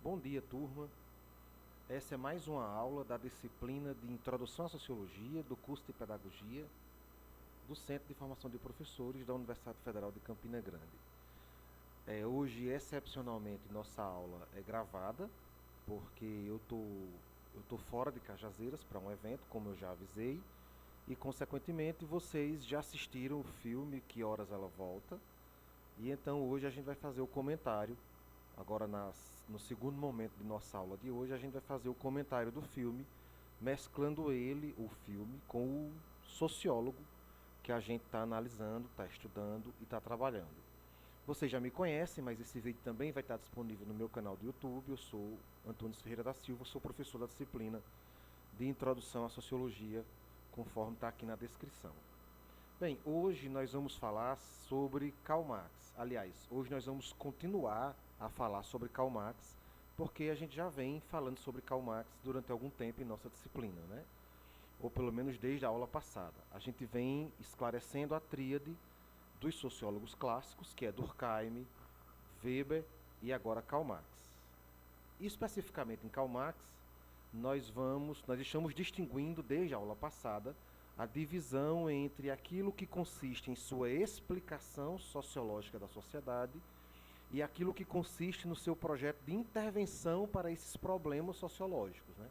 Bom dia, turma. Essa é mais uma aula da disciplina de Introdução à Sociologia do curso de Pedagogia do Centro de Formação de Professores da Universidade Federal de Campina Grande. Hoje, excepcionalmente, nossa aula é gravada, porque eu tô fora de Cajazeiras para um evento, como eu já avisei, e, consequentemente, vocês já assistiram o filme Que Horas Ela Volta, e então hoje a gente vai fazer o comentário. Agora, no segundo momento de nossa aula de hoje, a gente vai fazer o comentário do filme, mesclando o filme, com o sociólogo que a gente está analisando, está estudando e está trabalhando. Vocês já me conhecem, mas esse vídeo também vai estar disponível no meu canal do YouTube. Eu sou Antônio Ferreira da Silva, sou professor da disciplina de Introdução à Sociologia, conforme está aqui na descrição. Bem, hoje nós vamos falar sobre Karl Marx. Aliás, hoje nós vamos continuar a falar sobre Karl Marx, porque a gente já vem falando sobre Karl Marx durante algum tempo em nossa disciplina, né? Ou pelo menos desde a aula passada. A gente vem esclarecendo a tríade dos sociólogos clássicos, que é Durkheim, Weber e agora Karl Marx. Especificamente em Karl Marx, nós estamos distinguindo desde a aula passada a divisão entre aquilo que consiste em sua explicação sociológica da sociedade e aquilo que consiste no seu projeto de intervenção para esses problemas sociológicos, né?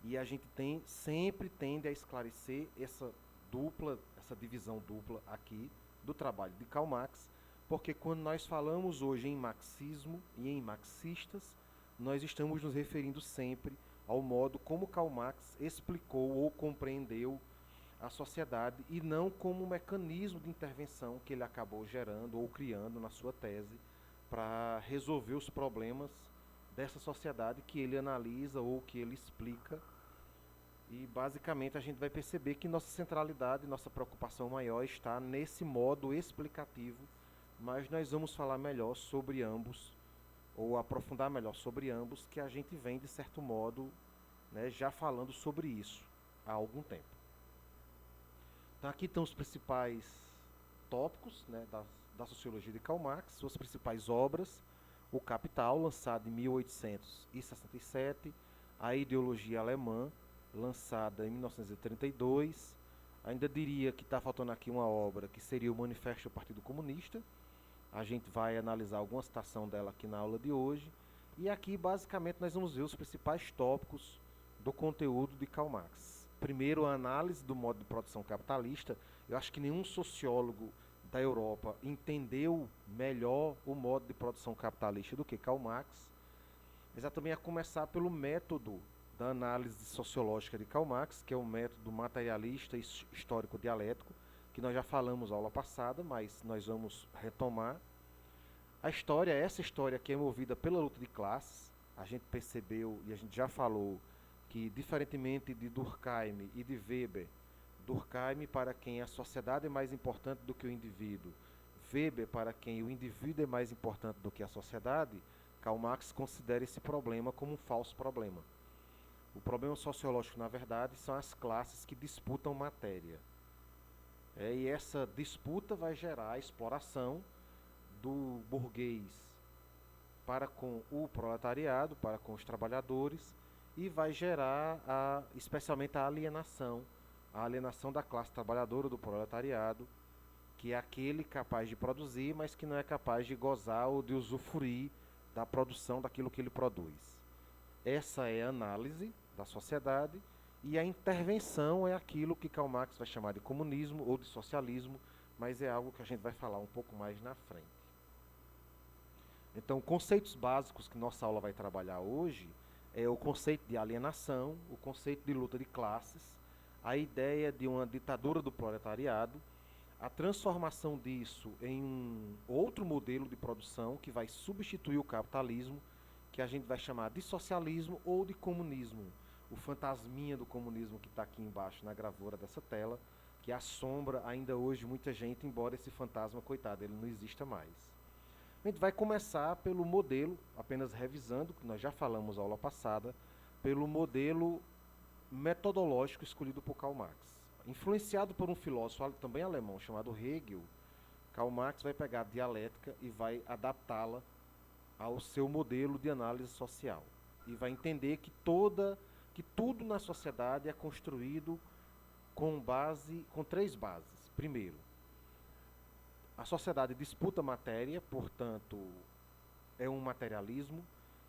E a gente sempre tende a esclarecer essa divisão dupla aqui do trabalho de Karl Marx, porque quando nós falamos hoje em marxismo e em marxistas, nós estamos nos referindo sempre ao modo como Karl Marx explicou ou compreendeu a sociedade e não como um mecanismo de intervenção que ele acabou gerando ou criando na sua tese para resolver os problemas dessa sociedade que ele analisa ou que ele explica. E basicamente a gente vai perceber que nossa centralidade, nossa preocupação maior está nesse modo explicativo, mas nós vamos falar melhor sobre ambos, ou aprofundar melhor sobre ambos, que a gente vem, de certo modo, né, já falando sobre isso há algum tempo. Então aqui estão os principais tópicos, né, da sociologia de Karl Marx, suas principais obras: O Capital, lançado em 1867, A Ideologia Alemã, lançada em 1932. Ainda diria que está faltando aqui uma obra que seria o Manifesto do Partido Comunista. A gente vai analisar alguma citação dela aqui na aula de hoje. E aqui, basicamente, nós vamos ver os principais tópicos do conteúdo de Karl Marx. Primeiro, a análise do modo de produção capitalista. Eu acho que nenhum sociólogo da Europa entendeu melhor o modo de produção capitalista do que Karl Marx. Exatamente, a começar pelo método da análise sociológica de Karl Marx, que é o método materialista e histórico-dialético, que nós já falamos na aula passada, mas nós vamos retomar. A história, essa história que é movida pela luta de classes, a gente percebeu e a gente já falou que, diferentemente de Durkheim e de Weber, Durkheim, para quem a sociedade é mais importante do que o indivíduo, Weber, para quem o indivíduo é mais importante do que a sociedade, Karl Marx considera esse problema como um falso problema. O problema sociológico, na verdade, são as classes que disputam matéria. E essa disputa vai gerar a exploração do burguês para com o proletariado, para com os trabalhadores, e vai gerar especialmente a alienação da classe trabalhadora, do proletariado, que é aquele capaz de produzir, mas que não é capaz de gozar ou de usufruir da produção daquilo que ele produz. Essa é a análise da sociedade, e a intervenção é aquilo que Karl Marx vai chamar de comunismo ou de socialismo, mas é algo que a gente vai falar um pouco mais na frente. Então, conceitos básicos que nossa aula vai trabalhar hoje é o conceito de alienação, o conceito de luta de classes, a ideia de uma ditadura do proletariado, a transformação disso em um outro modelo de produção que vai substituir o capitalismo, que a gente vai chamar de socialismo ou de comunismo. O fantasminha do comunismo que está aqui embaixo na gravura dessa tela, que assombra ainda hoje muita gente, embora esse fantasma, coitado, ele não exista mais. A gente vai começar pelo modelo, apenas revisando, que nós já falamos na aula passada, pelo modelo metodológico escolhido por Karl Marx. Influenciado por um filósofo também alemão chamado Hegel, Karl Marx vai pegar a dialética e vai adaptá-la ao seu modelo de análise social e vai entender que tudo na sociedade é construído com três bases. Primeiro, a sociedade disputa matéria, portanto, é um materialismo,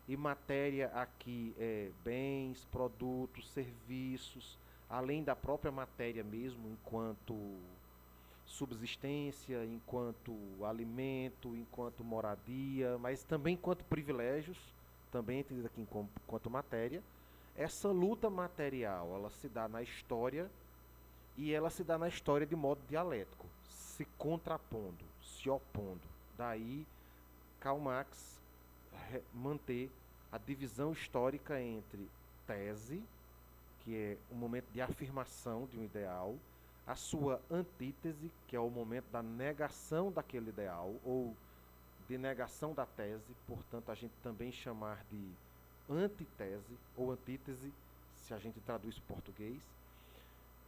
e matéria aqui é bens, produtos, serviços, além da própria matéria mesmo, enquanto subsistência, enquanto alimento, enquanto moradia, mas também enquanto privilégios, também entendido aqui enquanto matéria. Essa luta material, ela se dá na história, e ela se dá na história de modo dialético, se contrapondo, se opondo. Daí Karl Marx manter a divisão histórica entre tese, que é o momento de afirmação de um ideal, a sua antítese, que é o momento da negação daquele ideal, ou de negação da tese, portanto a gente também chamar de antitese ou antítese, se a gente traduz para o português.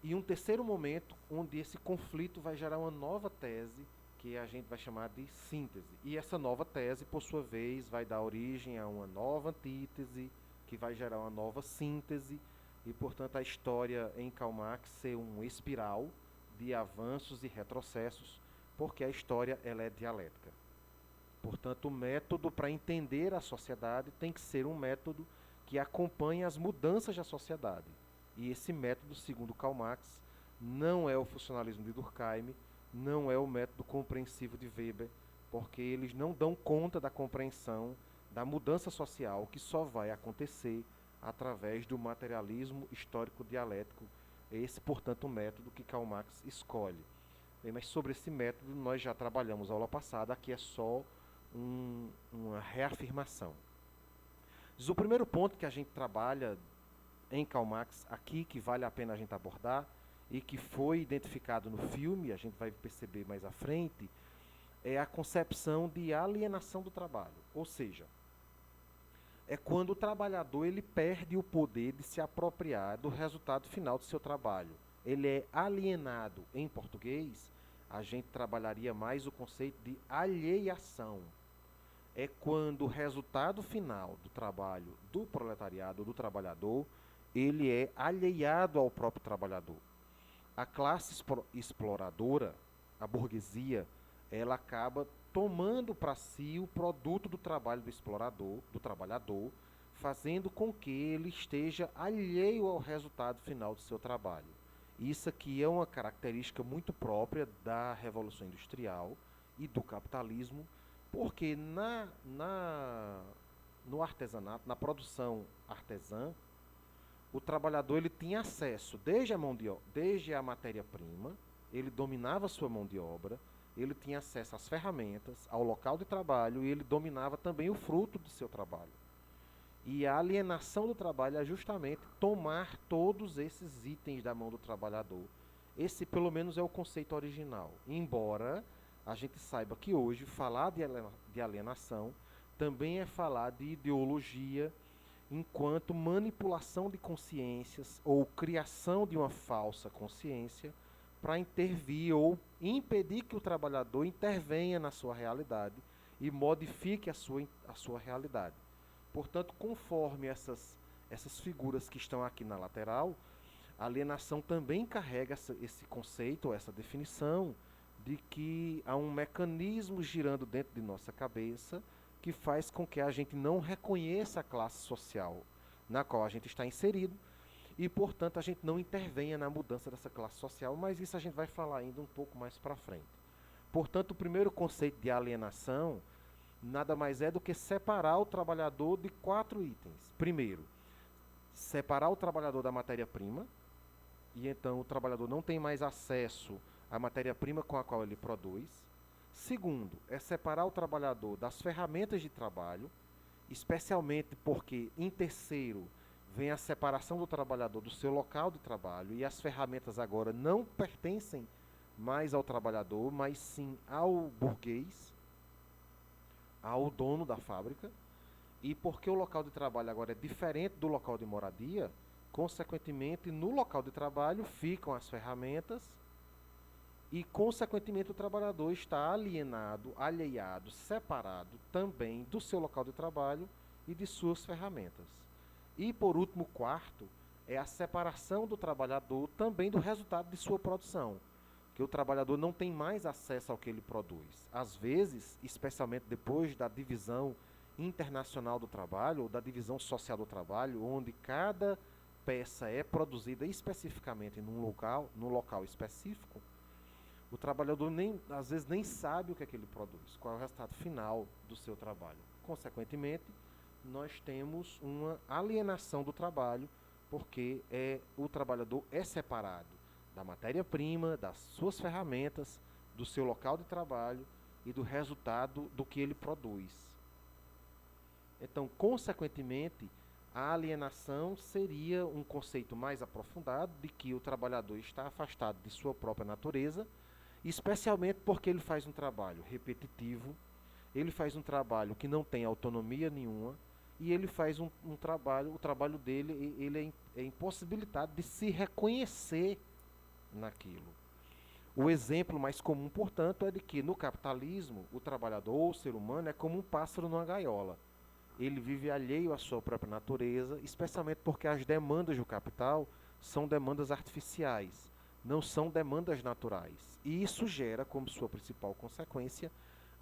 E um terceiro momento, onde esse conflito vai gerar uma nova tese, que a gente vai chamar de síntese. E essa nova tese, por sua vez, vai dar origem a uma nova antítese, que vai gerar uma nova síntese, e, portanto, a história em Karl Marx ser um espiral de avanços e retrocessos, porque a história ela é dialética. Portanto, o método para entender a sociedade tem que ser um método que acompanhe as mudanças da sociedade. E esse método, segundo Karl Marx, não é o funcionalismo de Durkheim, não é o método compreensivo de Weber, porque eles não dão conta da compreensão da mudança social que só vai acontecer através do materialismo histórico dialético. Esse, portanto, o método que Karl Marx escolhe. Bem, mas sobre esse método nós já trabalhamos na aula passada, aqui é só uma reafirmação. O primeiro ponto que a gente trabalha em Karl Marx aqui, que vale a pena a gente abordar, e que foi identificado no filme, a gente vai perceber mais à frente, é a concepção de alienação do trabalho. Ou seja, é quando o trabalhador ele perde o poder de se apropriar do resultado final do seu trabalho. Ele é alienado. Em português, a gente trabalharia mais o conceito de alienação. É quando o resultado final do trabalho do proletariado, do trabalhador, ele é alheado ao próprio trabalhador. A classe exploradora, a burguesia, ela acaba tomando para si o produto do trabalho do explorador, do trabalhador, fazendo com que ele esteja alheio ao resultado final do seu trabalho. Isso aqui é uma característica muito própria da Revolução Industrial e do capitalismo, porque no artesanato, na produção artesã, o trabalhador ele tinha acesso desde a matéria-prima, ele dominava a sua mão de obra, ele tinha acesso às ferramentas, ao local de trabalho, e ele dominava também o fruto do seu trabalho. E a alienação do trabalho é justamente tomar todos esses itens da mão do trabalhador. Esse, pelo menos, é o conceito original. Embora a gente saiba que hoje falar de alienação também é falar de ideologia enquanto manipulação de consciências ou criação de uma falsa consciência para intervir ou impedir que o trabalhador intervenha na sua realidade e modifique a sua realidade. Portanto, conforme essas figuras que estão aqui na lateral, a alienação também carrega esse conceito, essa definição de que há um mecanismo girando dentro de nossa cabeça que faz com que a gente não reconheça a classe social na qual a gente está inserido e, portanto, a gente não intervenha na mudança dessa classe social, mas isso a gente vai falar ainda um pouco mais para frente. Portanto, o primeiro conceito de alienação nada mais é do que separar o trabalhador de 4 itens. Primeiro, separar o trabalhador da matéria-prima, e então o trabalhador não tem mais acesso à matéria-prima com a qual ele produz. Segundo, é separar o trabalhador das ferramentas de trabalho, especialmente porque, em terceiro, vem a separação do trabalhador do seu local de trabalho, e as ferramentas agora não pertencem mais ao trabalhador, mas sim ao burguês, ao dono da fábrica. E porque o local de trabalho agora é diferente do local de moradia, consequentemente, no local de trabalho ficam as ferramentas E, consequentemente, o trabalhador está alienado, alheado, separado também do seu local de trabalho e de suas ferramentas. E, por último, quarto, é a separação do trabalhador também do resultado de sua produção, que o trabalhador não tem mais acesso ao que ele produz. Às vezes, especialmente depois da divisão internacional do trabalho, ou da divisão social do trabalho, onde cada peça é produzida especificamente num local específico, o trabalhador às vezes nem sabe o que é que ele produz, qual é o resultado final do seu trabalho. Consequentemente, nós temos uma alienação do trabalho, porque o trabalhador é separado da matéria-prima, das suas ferramentas, do seu local de trabalho e do resultado do que ele produz. Então, consequentemente, a alienação seria um conceito mais aprofundado de que o trabalhador está afastado de sua própria natureza, especialmente porque ele faz um trabalho repetitivo, ele faz um trabalho que não tem autonomia nenhuma, e ele faz o trabalho dele, ele é impossibilitado de se reconhecer naquilo. O exemplo mais comum, portanto, é de que no capitalismo, o trabalhador ou o ser humano é como um pássaro numa gaiola. Ele vive alheio à sua própria natureza, especialmente porque as demandas do capital são demandas artificiais, não são demandas naturais. E isso gera, como sua principal consequência,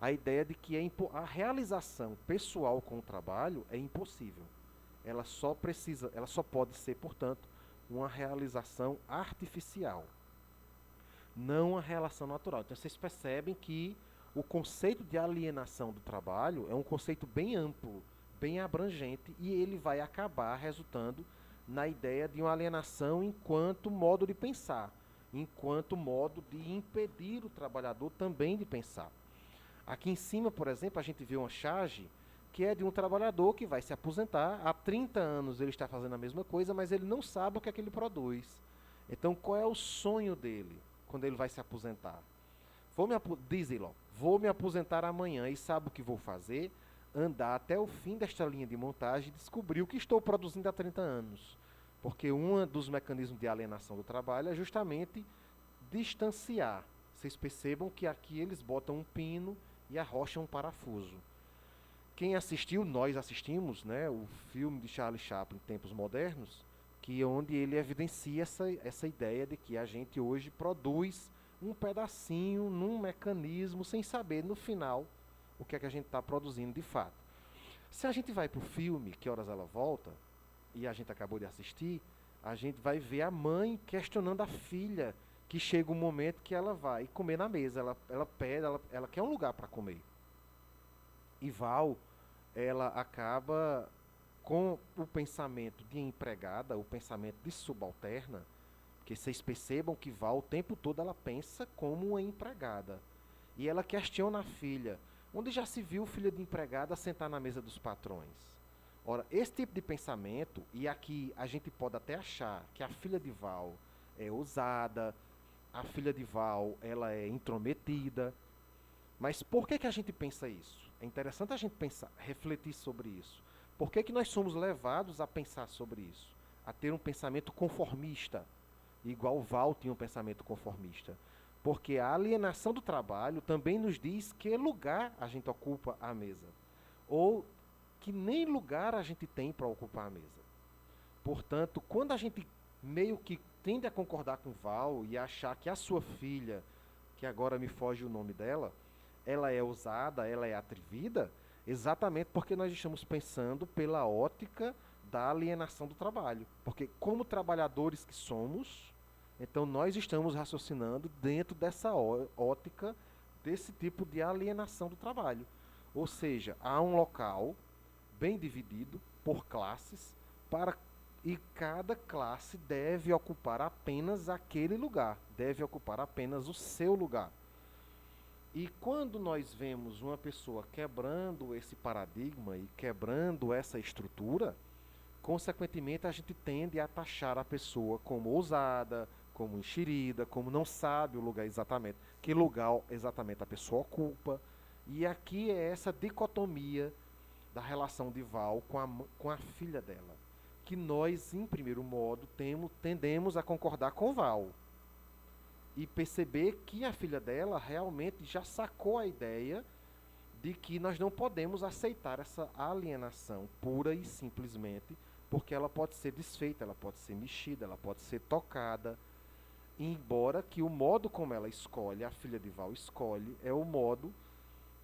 a ideia de que a realização pessoal com o trabalho é impossível. Ela só pode ser, portanto, uma realização artificial, não a relação natural. Então vocês percebem que o conceito de alienação do trabalho é um conceito bem amplo, bem abrangente, e ele vai acabar resultando na ideia de uma alienação enquanto modo de pensar, enquanto modo de impedir o trabalhador também de pensar. Aqui em cima, por exemplo, a gente vê uma charge que é de um trabalhador que vai se aposentar. Há 30 anos ele está fazendo a mesma coisa, mas ele não sabe o que é que ele produz. Então, qual é o sonho dele quando ele vai se aposentar? Diz ele, vou me aposentar amanhã e sabe o que vou fazer? Andar até o fim desta linha de montagem e descobrir o que estou produzindo há 30 anos. Porque um dos mecanismos de alienação do trabalho é justamente distanciar. Vocês percebam que aqui eles botam um pino e arrocham um parafuso. Quem assistiu, nós assistimos, né, o filme de Charlie Chaplin, Tempos Modernos, onde ele evidencia essa ideia de que a gente hoje produz um pedacinho num mecanismo sem saber, no final, o que é que a gente está produzindo de fato. Se a gente vai para o filme, Que Horas Ela Volta, e a gente acabou de assistir, a gente vai ver a mãe questionando a filha, que chega um momento que ela vai comer na mesa, ela pede, ela quer um lugar para comer. E Val, ela acaba com o pensamento de empregada, o pensamento de subalterna, porque vocês percebam que Val o tempo todo ela pensa como uma empregada. E ela questiona a filha, onde já se viu filha de empregada sentar na mesa dos patrões? Ora, esse tipo de pensamento, e aqui a gente pode até achar que a filha de Val é ousada, a filha de Val ela é intrometida, mas por que a gente pensa isso? É interessante a gente refletir sobre isso. Por que nós somos levados a pensar sobre isso? A ter um pensamento conformista, igual Val tinha um pensamento conformista. Porque a alienação do trabalho também nos diz que lugar a gente ocupa à mesa. Ou que nem lugar a gente tem para ocupar a mesa. Portanto, quando a gente meio que tende a concordar com Val e achar que a sua filha, que agora me foge o nome dela, ela é ousada, ela é atrevida, exatamente porque nós estamos pensando pela ótica da alienação do trabalho. Porque como trabalhadores que somos, então nós estamos raciocinando dentro dessa ótica desse tipo de alienação do trabalho. Ou seja, há um local bem dividido por classes, e cada classe deve ocupar apenas aquele lugar, deve ocupar apenas o seu lugar. E quando nós vemos uma pessoa quebrando esse paradigma e quebrando essa estrutura, consequentemente a gente tende a taxar a pessoa como ousada, como enxerida, como não sabe o lugar exatamente, que lugar exatamente a pessoa ocupa. E aqui é essa dicotomia da relação de Val com a filha dela, que nós, em primeiro modo, tendemos a concordar com Val. e perceber que a filha dela realmente já sacou a ideia de que nós não podemos aceitar essa alienação pura e simplesmente, porque ela pode ser desfeita, ela pode ser mexida, ela pode ser tocada, embora que o modo como ela escolhe, a filha de Val escolhe, é o modo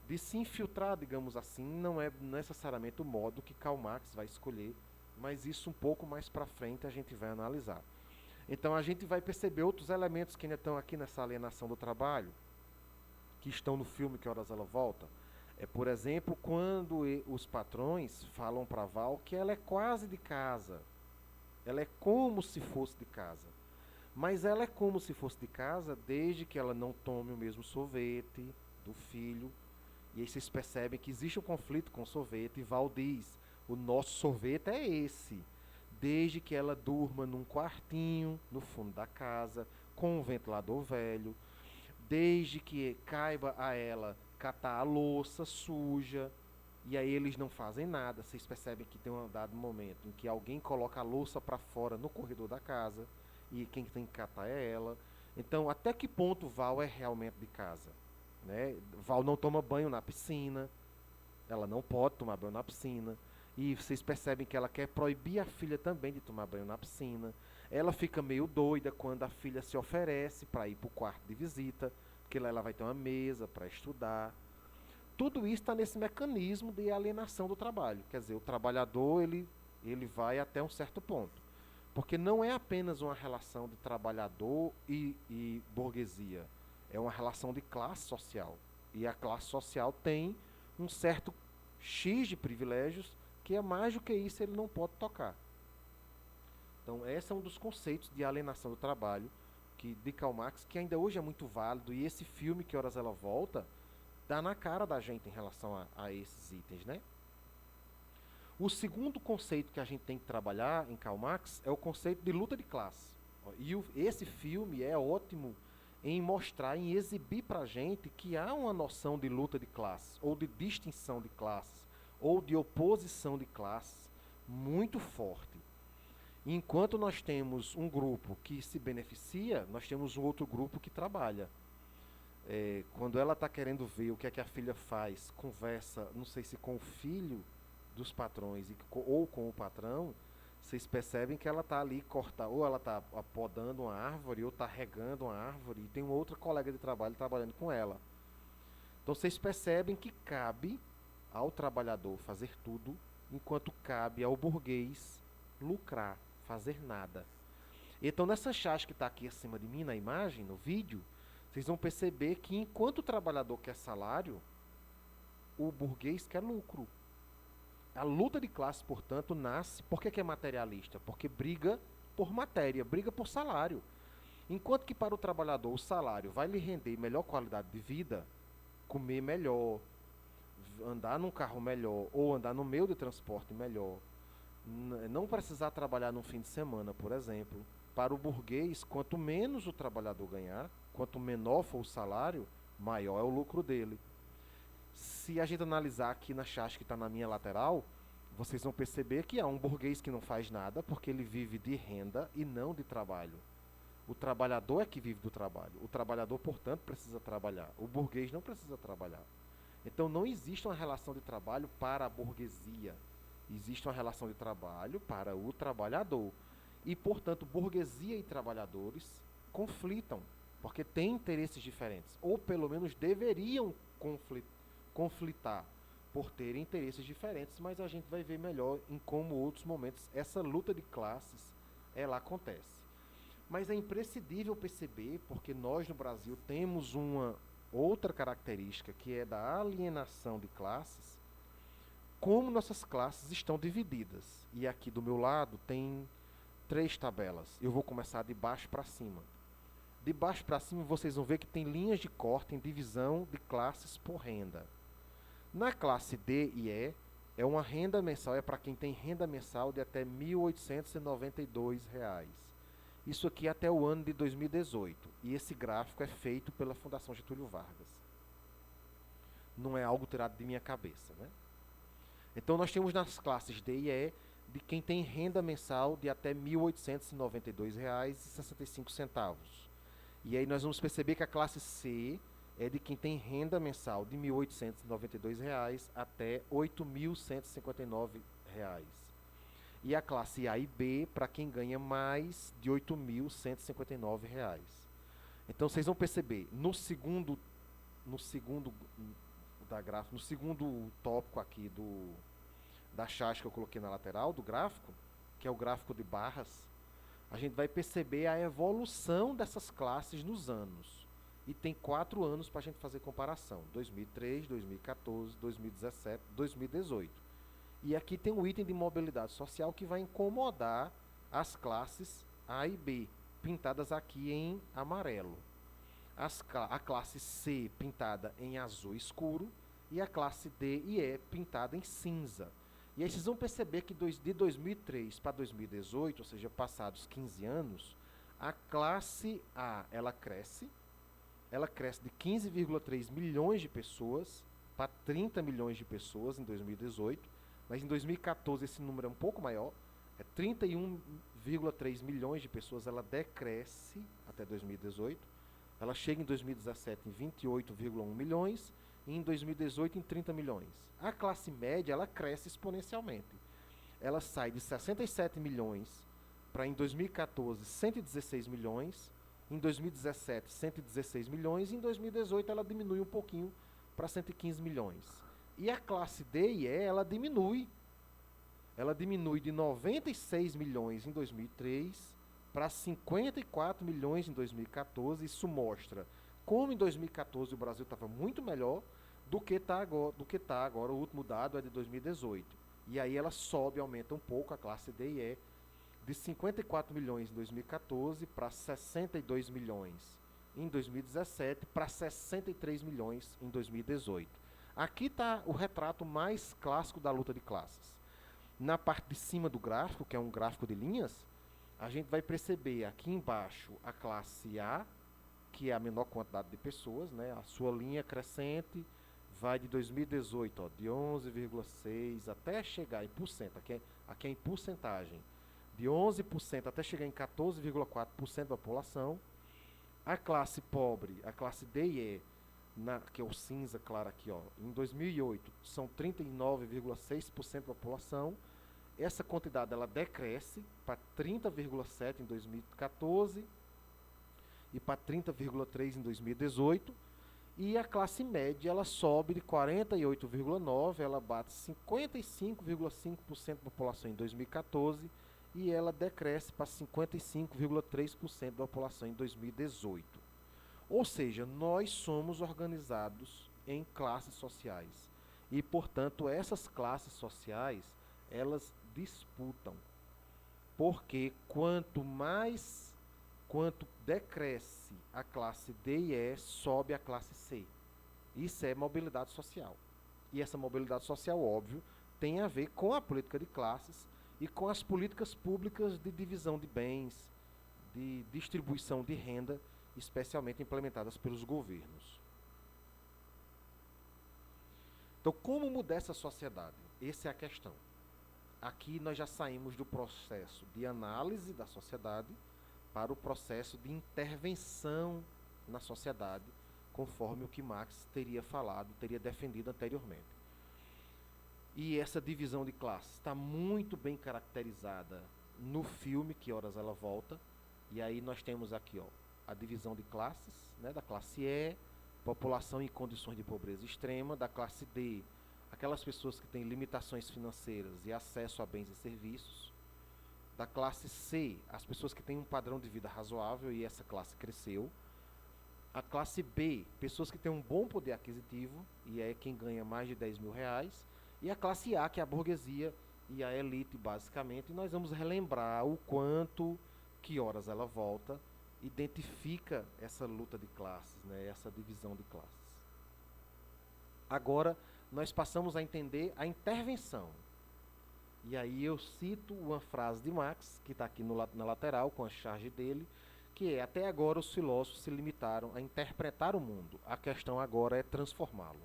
de se infiltrar, digamos assim, não é necessariamente o modo que Karl Marx vai escolher, mas isso um pouco mais para frente a gente vai analisar. Então a gente vai perceber outros elementos que ainda estão aqui nessa alienação do trabalho, que estão no filme Que Horas Ela Volta. É, por exemplo, quando os patrões falam para Val que ela é quase de casa, ela é como se fosse de casa. Mas ela é como se fosse de casa desde que ela não tome o mesmo sorvete do filho. E aí vocês percebem que existe um conflito com o sorvete. E Val diz, o nosso sorvete é esse. Desde que ela durma num quartinho no fundo da casa, com um ventilador velho. Desde que caiba a ela catar a louça suja. E aí eles não fazem nada. Vocês percebem que tem um dado momento em que alguém coloca a louça para fora no corredor da casa. E quem tem que catar é ela. Então, até que ponto Val é realmente de casa? Né? Val não toma banho na piscina. Ela não pode tomar banho na piscina. E vocês percebem que ela quer proibir a filha também de tomar banho na piscina. Ela fica meio doida quando a filha se oferece para ir para o quarto de visita, porque lá ela vai ter uma mesa para estudar. Tudo isso está nesse mecanismo de alienação do trabalho. Quer dizer, o trabalhador ele vai até um certo ponto. Porque não é apenas uma relação de trabalhador e burguesia. É uma relação de classe social. E a classe social tem um certo X de privilégios que é mais do que isso ele não pode tocar. Então, esse é um dos conceitos de alienação do trabalho de Karl Marx, que ainda hoje é muito válido. E esse filme, Que Horas Ela Volta, dá na cara da gente em relação a esses itens, né? O segundo conceito que a gente tem que trabalhar em Karl Marx é o conceito de luta de classe. E esse filme é ótimo em mostrar, em exibir para a gente que há uma noção de luta de classes, ou de distinção de classes, ou de oposição de classes muito forte. Enquanto nós temos um grupo que se beneficia, nós temos um outro grupo que trabalha. Quando ela está querendo ver o que é que a filha faz, conversa, não sei se com o filho dos patrões ou com o patrão, vocês percebem que ela está ali ou ela está podando uma árvore, ou está regando uma árvore, e tem uma outra colega de trabalho trabalhando com ela. Então vocês percebem que cabe ao trabalhador fazer tudo, enquanto cabe ao burguês lucrar, fazer nada. Então nessa chave que está aqui acima de mim na imagem, no vídeo, vocês vão perceber que enquanto o trabalhador quer salário, o burguês quer lucro. A luta de classe, portanto, nasce... Por que é materialista? Porque briga por matéria, briga por salário. Enquanto que para o trabalhador o salário vai lhe render melhor qualidade de vida, comer melhor, andar num carro melhor, ou andar no meio de transporte melhor, não precisar trabalhar no fim de semana, por exemplo. Para o burguês, quanto menos o trabalhador ganhar, quanto menor for o salário, maior é o lucro dele. Se a gente analisar aqui na chave que está na minha lateral, vocês vão perceber que há um burguês que não faz nada porque ele vive de renda e não de trabalho. O trabalhador é que vive do trabalho. O trabalhador, portanto, precisa trabalhar. O burguês não precisa trabalhar. Então não existe uma relação de trabalho para a burguesia. Existe uma relação de trabalho para o trabalhador. E, portanto, burguesia e trabalhadores conflitam, porque têm interesses diferentes. Ou, pelo menos, deveriam conflitar por terem interesses diferentes, mas a gente vai ver melhor em como outros momentos essa luta de classes ela acontece. Mas é imprescindível perceber, porque nós no Brasil temos uma outra característica que é da alienação de classes, como nossas classes estão divididas. E aqui do meu lado tem 3 tabelas. Eu vou começar de baixo para cima. De baixo para cima vocês vão ver que tem linhas de corte em divisão de classes por renda. Na classe D e E, é uma renda mensal, é para quem tem renda mensal de até R$ 1.892. Isso aqui até o ano de 2018. E esse gráfico é feito pela Fundação Getúlio Vargas. Não é algo tirado de minha cabeça, né? Então nós temos nas classes D e E de quem tem renda mensal de até R$ 1.892,65. E aí nós vamos perceber que a classe C é de quem tem renda mensal de R$ 1.892 até R$ 8.159. E a classe A e B para quem ganha mais de R$ 8.159. Então vocês vão perceber, no segundo tópico aqui da chart que eu coloquei na lateral do gráfico, que é o gráfico de barras, a gente vai perceber a evolução dessas classes nos anos. E tem 4 anos para a gente fazer comparação: 2003, 2014, 2017, 2018. E aqui tem um item de mobilidade social que vai incomodar as classes A e B, pintadas aqui em amarelo. A classe C pintada em azul escuro e a classe D e E pintada em cinza. E aí vocês vão perceber que de 2003 para 2018, ou seja, passados 15 anos, a classe A ela cresce de 15,3 milhões de pessoas para 30 milhões de pessoas em 2018, mas em 2014 esse número é um pouco maior, é 31,3 milhões de pessoas, ela decresce até 2018, ela chega em 2017 em 28,1 milhões e em 2018 em 30 milhões. A classe média ela cresce exponencialmente. Ela sai de 67 milhões para em 2014 116 milhões, em 2017 116 milhões e em 2018 ela diminui um pouquinho para 115 milhões. E a classe D e E ela diminui de 96 milhões em 2003 para 54 milhões em 2014. Isso mostra como em 2014 o Brasil estava muito melhor do que está agora. O último dado é de 2018. E aí ela sobe, aumenta um pouco a classe D e E, de 54 milhões em 2014 para 62 milhões em 2017 para 63 milhões em 2018. Aqui está o retrato mais clássico da luta de classes. Na parte de cima do gráfico, que é um gráfico de linhas, a gente vai perceber aqui embaixo a classe A, que é a menor quantidade de pessoas, né? A sua linha crescente vai de 2018, ó, de 11,6 até chegar em porcento, aqui é em porcentagem, de 11% até chegar em 14,4% da população. A classe pobre, a classe D e E, que é o cinza claro aqui, ó, em 2008 são 39,6% da população. Essa quantidade ela decresce para 30,7% em 2014 e para 30,3% em 2018. E a classe média ela sobe de 48,9%, ela bate 55,5% da população em 2014 e ela decresce para 55,3% da população em 2018. Ou seja, nós somos organizados em classes sociais e, portanto, essas classes sociais elas disputam, porque quanto decresce a classe D e E, sobe a classe C. Isso é mobilidade social. E essa mobilidade social, óbvio, tem a ver com a política de classes e com as políticas públicas de divisão de bens, de distribuição de renda, especialmente implementadas pelos governos. Então, como mudar essa sociedade? Essa é a questão. Aqui nós já saímos do processo de análise da sociedade para o processo de intervenção na sociedade, conforme o que Marx teria defendido anteriormente. E essa divisão de classes está muito bem caracterizada no filme Que Horas Ela Volta. E aí nós temos aqui, ó, a divisão de classes, né, da classe E, população em condições de pobreza extrema, da classe D, aquelas pessoas que têm limitações financeiras e acesso a bens e serviços, da classe C, as pessoas que têm um padrão de vida razoável, e essa classe cresceu. A classe B, pessoas que têm um bom poder aquisitivo, e é quem ganha mais de 10 mil reais. E a classe A, que é a burguesia e a elite, basicamente. E nós vamos relembrar o quanto Que Horas Ela Volta identifica essa luta de classes, né, essa divisão de classes. Agora, nós passamos a entender a intervenção. E aí eu cito uma frase de Marx, que está aqui na lateral, com a charge dele, que é: até agora os filósofos se limitaram a interpretar o mundo, a questão agora é transformá-lo.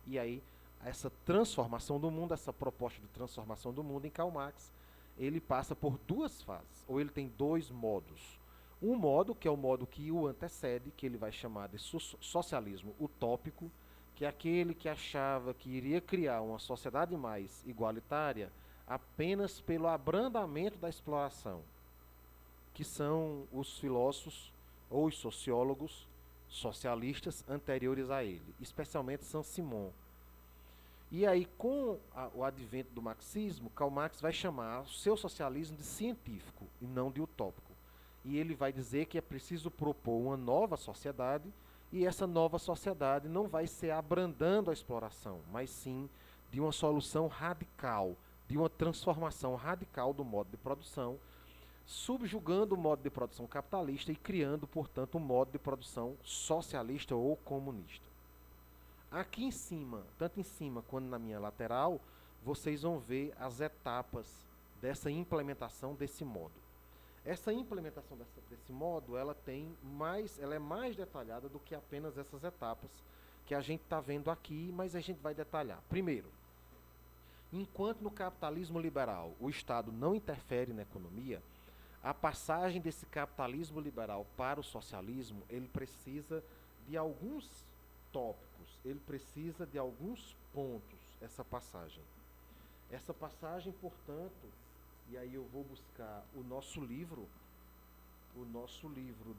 E aí, essa transformação do mundo, essa proposta de transformação do mundo em Karl Marx, ele passa por duas fases, ou ele tem dois modos. Um modo, que é o modo que o antecede, que ele vai chamar de socialismo utópico, que é aquele que achava que iria criar uma sociedade mais igualitária apenas pelo abrandamento da exploração, que são os filósofos ou os sociólogos socialistas anteriores a ele, especialmente Saint-Simon. E aí, com o advento do marxismo, Karl Marx vai chamar o seu socialismo de científico e não de utópico. E ele vai dizer que é preciso propor uma nova sociedade, e essa nova sociedade não vai ser abrandando a exploração, mas sim de uma solução radical, de uma transformação radical do modo de produção, subjugando o modo de produção capitalista e criando, portanto, um modo de produção socialista ou comunista. Aqui em cima, tanto em cima quanto na minha lateral, vocês vão ver as etapas dessa implementação desse modo. Essa implementação desse modo, ela é mais detalhada do que apenas essas etapas que a gente está vendo aqui, mas a gente vai detalhar. Primeiro, enquanto no capitalismo liberal o Estado não interfere na economia, a passagem desse capitalismo liberal para o socialismo, ele precisa de alguns tópicos, ele precisa de alguns pontos, essa passagem. Essa passagem, portanto, e aí eu vou buscar o nosso livro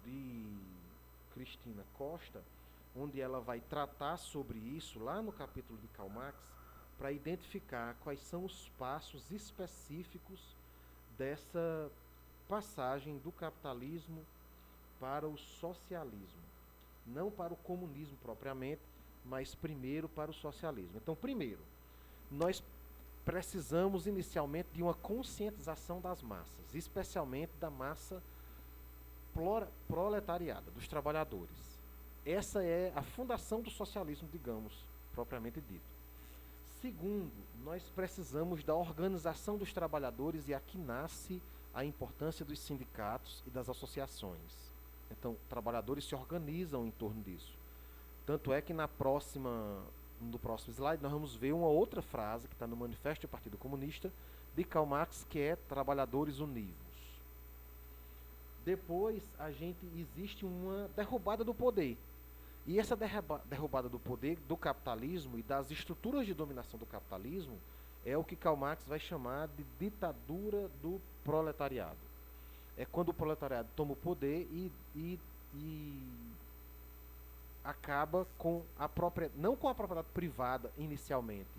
de Cristina Costa, onde ela vai tratar sobre isso, lá no capítulo de Karl Marx, para identificar quais são os passos específicos dessa passagem do capitalismo para o socialismo. Não para o comunismo propriamente, mas primeiro para o socialismo. Então, primeiro, nós precisamos inicialmente de uma conscientização das massas, especialmente da massa proletariada, dos trabalhadores. Essa é a fundação do socialismo, digamos, propriamente dito. Segundo, nós precisamos da organização dos trabalhadores, e aqui nasce a importância dos sindicatos e das associações. Então, trabalhadores se organizam em torno disso. Tanto é que no próximo slide nós vamos ver uma outra frase que está no Manifesto do Partido Comunista de Karl Marx, que é trabalhadores univos. Depois existe uma derrubada do poder. E essa derrubada do poder do capitalismo e das estruturas de dominação do capitalismo é o que Karl Marx vai chamar de ditadura do proletariado. É quando o proletariado toma o poder e acaba com não com a propriedade privada inicialmente,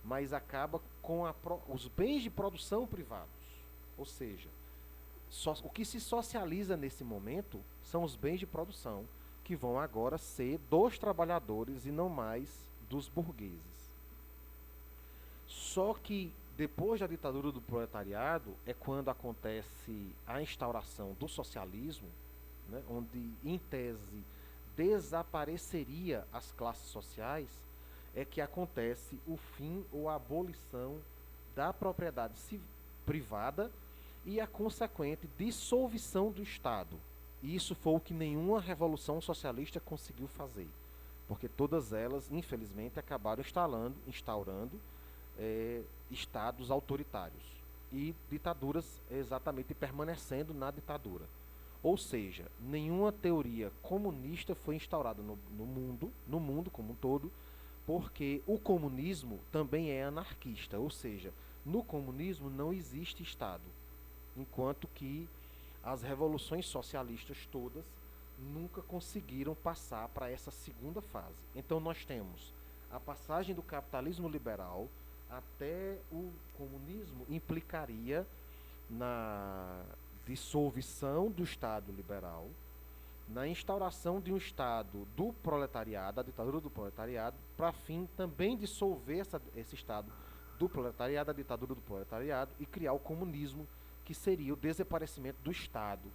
mas acaba com os bens de produção privados. Ou seja, o que se socializa nesse momento são os bens de produção, que vão agora ser dos trabalhadores e não mais dos burgueses. Só que depois da ditadura do proletariado é quando acontece a instauração do socialismo, né, onde, em tese, desapareceria as classes sociais, é que acontece o fim ou a abolição da propriedade privada e a consequente dissolução do Estado. E isso foi o que nenhuma revolução socialista conseguiu fazer, porque todas elas, infelizmente, acabaram instaurando estados autoritários e ditaduras exatamente permanecendo na ditadura. Ou seja, nenhuma teoria comunista foi instaurada no mundo como um todo, porque o comunismo também é anarquista, ou seja, no comunismo não existe Estado, enquanto que as revoluções socialistas todas nunca conseguiram passar para essa segunda fase. Então nós temos a passagem do capitalismo liberal até o comunismo, implicaria na dissolução do Estado liberal, na instauração de um Estado do proletariado, a ditadura do proletariado, para fim também dissolver esse Estado do proletariado, a ditadura do proletariado, e criar o comunismo, que seria o desaparecimento do Estado.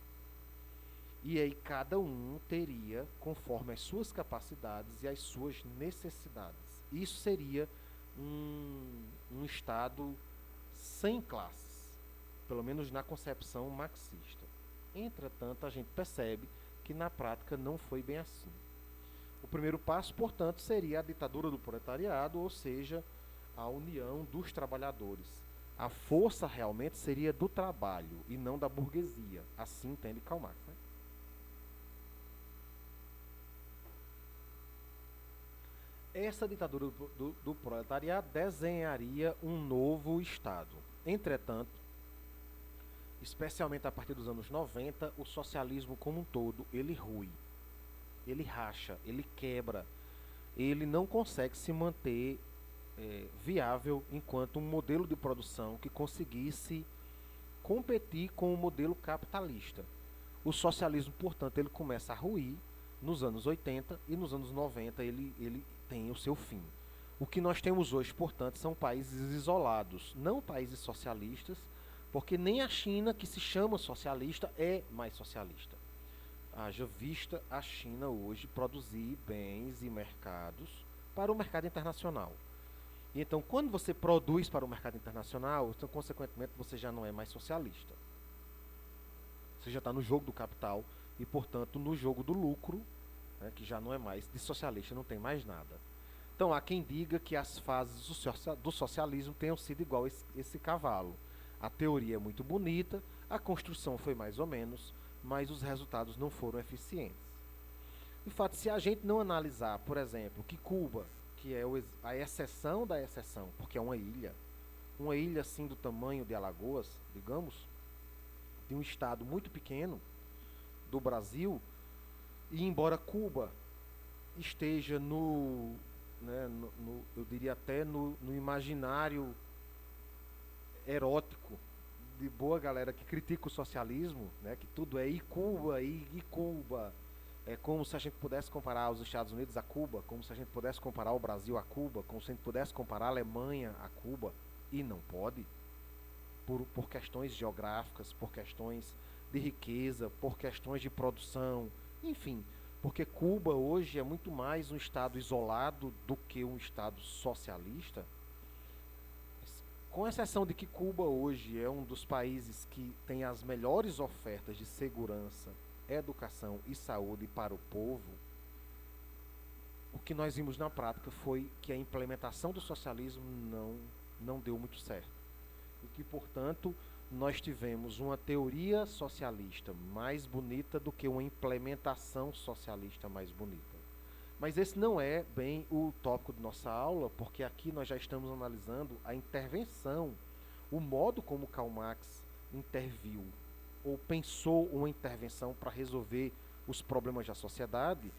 E aí cada um teria conforme as suas capacidades e as suas necessidades. Isso seria um Estado sem classes, pelo menos na concepção marxista. Entretanto, a gente percebe que na prática não foi bem assim. O primeiro passo, portanto, seria a ditadura do proletariado, ou seja, a união dos trabalhadores. A força realmente seria do trabalho e não da burguesia. Assim entende Karl Marx, né? Essa ditadura do proletariado desenharia um novo Estado. Entretanto, especialmente a partir dos anos 90, o socialismo como um todo, ele rui, ele racha, ele quebra, ele não consegue se manter viável enquanto um modelo de produção que conseguisse competir com o modelo capitalista. O socialismo, portanto, ele começa a ruir nos anos 80 e nos anos 90 ele tem o seu fim. O que nós temos hoje, portanto, são países isolados, não países socialistas, porque nem a China, que se chama socialista, é mais socialista. Haja vista a China hoje produzir bens e mercados para o mercado internacional. E então, quando você produz para o mercado internacional, então, consequentemente, você já não é mais socialista. Você já está no jogo do capital e, portanto, no jogo do lucro, né, que já não é mais de socialista, não tem mais nada. Então, há quem diga que as fases do socialismo tenham sido igual a esse cavalo. A teoria é muito bonita, a construção foi mais ou menos, mas os resultados não foram eficientes. De fato, se a gente não analisar, por exemplo, que Cuba, que é a exceção da exceção, porque é uma ilha assim do tamanho de Alagoas, digamos, de um estado muito pequeno do Brasil, e embora Cuba esteja eu diria até no imaginário erótico de boa galera que critica o socialismo, né, que tudo é Cuba, Cuba. É como se a gente pudesse comparar os Estados Unidos a Cuba, como se a gente pudesse comparar o Brasil a Cuba, como se a gente pudesse comparar a Alemanha a Cuba. E não pode, por questões geográficas, por questões de riqueza, por questões de produção, enfim. Porque Cuba hoje é muito mais um estado isolado do que um estado socialista. Com exceção de que Cuba hoje é um dos países que tem as melhores ofertas de segurança, educação e saúde para o povo, o que nós vimos na prática foi que a implementação do socialismo não deu muito certo. E que, portanto, nós tivemos uma teoria socialista mais bonita do que uma implementação socialista mais bonita. Mas esse não é bem o tópico de nossa aula, porque aqui nós já estamos analisando a intervenção, o modo como Karl Marx interviu ou pensou uma intervenção para resolver os problemas da sociedade,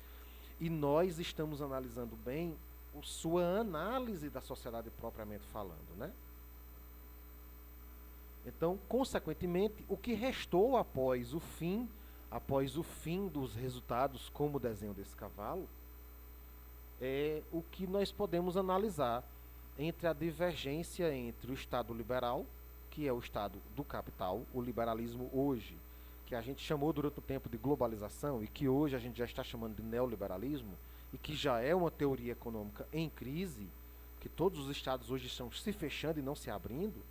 e nós estamos analisando bem sua análise da sociedade propriamente falando, né? Então, consequentemente, o que restou após o fim dos resultados como o desenho desse cavalo, é o que nós podemos analisar entre a divergência entre o Estado liberal, que é o Estado do capital, o liberalismo hoje, que a gente chamou durante o tempo de globalização e que hoje a gente já está chamando de neoliberalismo, e que já é uma teoria econômica em crise, que todos os estados hoje estão se fechando e não se abrindo,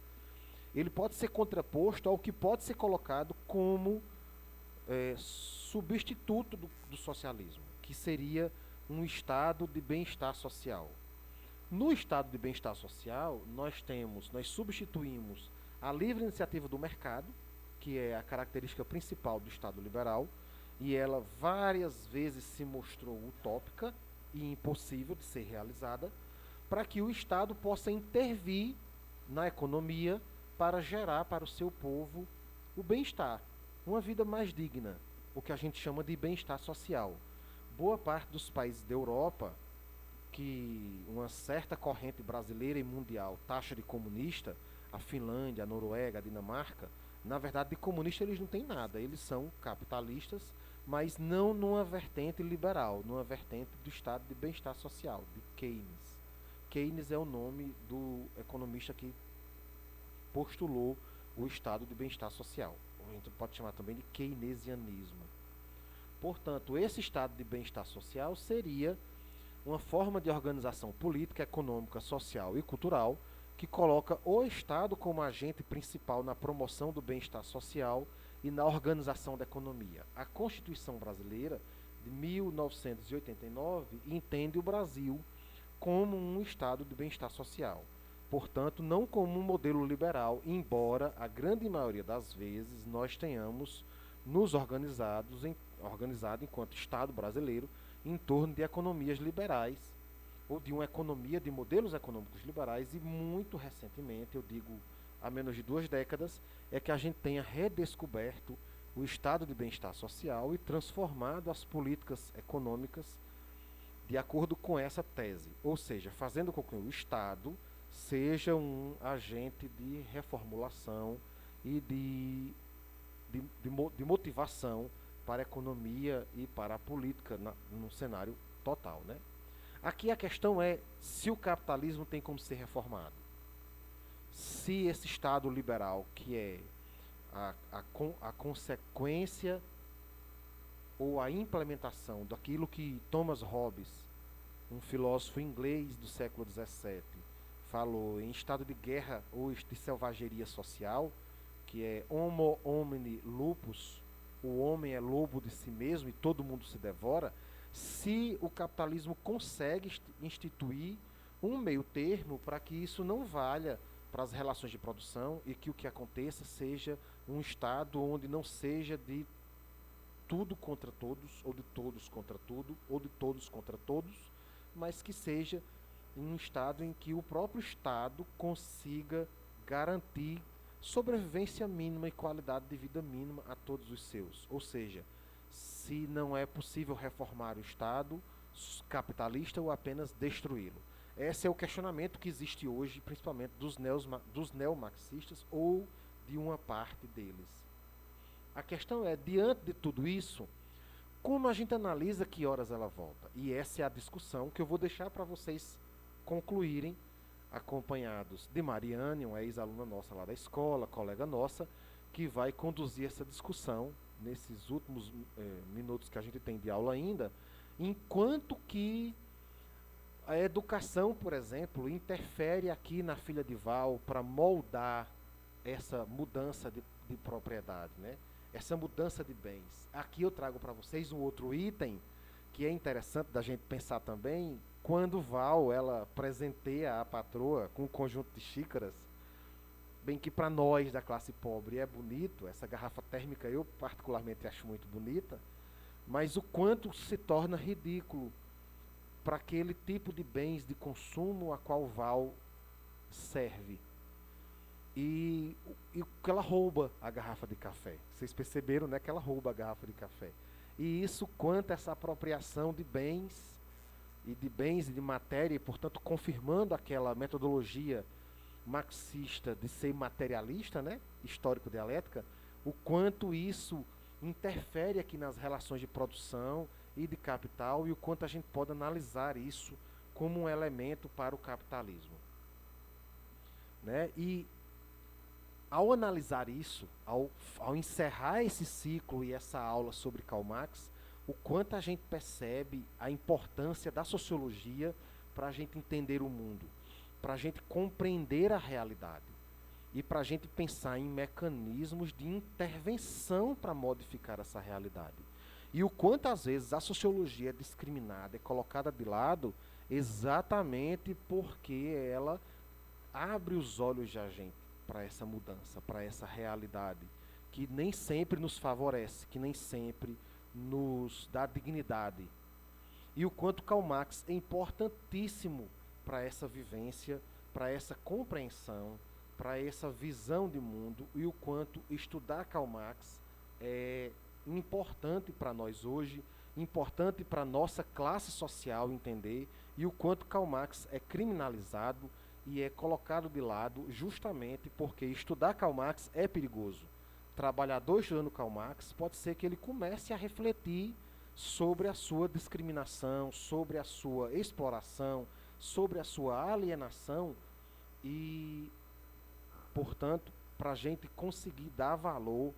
ele pode ser contraposto ao que pode ser colocado como substituto do socialismo, que seria um estado de bem-estar social. No estado de bem-estar social, nós substituímos a livre iniciativa do mercado, que é a característica principal do Estado liberal, e ela várias vezes se mostrou utópica e impossível de ser realizada, para que o Estado possa intervir na economia para gerar para o seu povo o bem-estar, uma vida mais digna, o que a gente chama de bem-estar social. Boa parte dos países da Europa, que uma certa corrente brasileira e mundial taxa de comunista, a Finlândia, a Noruega, a Dinamarca, na verdade de comunista eles não têm nada, eles são capitalistas, mas não numa vertente liberal, numa vertente do estado de bem-estar social, de Keynes. Keynes é o nome do economista que postulou o estado de bem-estar social. A gente pode chamar também de keynesianismo. Portanto, esse estado de bem-estar social seria uma forma de organização política, econômica, social e cultural que coloca o Estado como agente principal na promoção do bem-estar social e na organização da economia. A Constituição brasileira de 1989 entende o Brasil como um estado de bem-estar social. Portanto, não como um modelo liberal, embora a grande maioria das vezes nós tenhamos nos organizado enquanto Estado brasileiro em torno de economias liberais, ou de uma economia, de modelos econômicos liberais, e muito recentemente, eu digo há menos de 2 décadas, é que a gente tenha redescoberto o estado de bem-estar social e transformado as políticas econômicas de acordo com essa tese, ou seja, fazendo com que o Estado seja um agente de reformulação e de motivação para a economia e para a política no cenário total, né? Aqui a questão é se o capitalismo tem como ser reformado. Se esse Estado liberal, que é a consequência ou a implementação daquilo que Thomas Hobbes, um filósofo inglês do século XVII, falou em estado de guerra ou de selvageria social, que é homo homini lupus, o homem é lobo de si mesmo e todo mundo se devora, se o capitalismo consegue instituir um meio termo para que isso não valha para as relações de produção e que o que aconteça seja um estado onde não seja de tudo contra todos, ou de todos contra tudo, ou de todos contra todos, mas que seja um estado em que o próprio Estado consiga garantir sobrevivência mínima e qualidade de vida mínima a todos os seus. Ou seja, se não é possível reformar o Estado capitalista ou apenas destruí-lo. Esse é o questionamento que existe hoje, principalmente dos neomarxistas ou de uma parte deles. A questão é, diante de tudo isso, como a gente analisa que horas ela volta? E essa é a discussão que eu vou deixar para vocês concluírem, acompanhados de Mariane, uma ex-aluna nossa lá da escola, colega nossa, que vai conduzir essa discussão nesses últimos minutos que a gente tem de aula ainda, enquanto que a educação, por exemplo, interfere aqui na filha de Val para moldar essa mudança de propriedade, né? Essa mudança de bens. Aqui eu trago para vocês um outro item que é interessante da gente pensar também, quando Val ela presenteia a patroa com um conjunto de xícaras, bem que para nós da classe pobre é bonito, essa garrafa térmica eu particularmente acho muito bonita, mas o quanto se torna ridículo para aquele tipo de bens de consumo a qual Val serve. E que ela rouba a garrafa de café. Vocês perceberam, né, que ela rouba a garrafa de café. E isso quanto essa apropriação de bens e de matéria, e portanto confirmando aquela metodologia marxista de ser materialista, né, histórico-dialética, o quanto isso interfere aqui nas relações de produção e de capital e o quanto a gente pode analisar isso como um elemento para o capitalismo, né? E ao analisar isso, ao encerrar esse ciclo e essa aula sobre Karl Marx, o quanto a gente percebe a importância da sociologia para a gente entender o mundo, para a gente compreender a realidade e para a gente pensar em mecanismos de intervenção para modificar essa realidade. E o quanto às vezes a sociologia é discriminada, é colocada de lado, exatamente porque ela abre os olhos de a gente para essa mudança, para essa realidade, que nem sempre nos favorece, que nem sempre nos dá dignidade. E o quanto Karl Marx é importantíssimo para essa vivência, para essa compreensão, para essa visão de mundo, e o quanto estudar Karl Marx é importante para nós hoje, importante para a nossa classe social entender, e o quanto Karl Marx é criminalizado e é colocado de lado justamente porque estudar Karl Marx é perigoso. Trabalhador estudando Karl Marx, pode ser que ele comece a refletir sobre a sua discriminação, sobre a sua exploração, sobre a sua alienação e, portanto, para a gente conseguir dar valor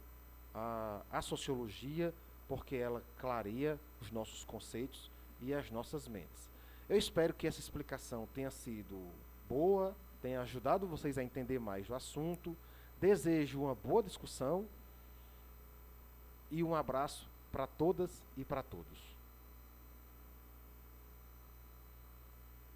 à sociologia, porque ela clareia os nossos conceitos e as nossas mentes. Eu espero que essa explicação tenha sido boa, tenha ajudado vocês a entender mais o assunto. Desejo uma boa discussão e um abraço para todas e para todos.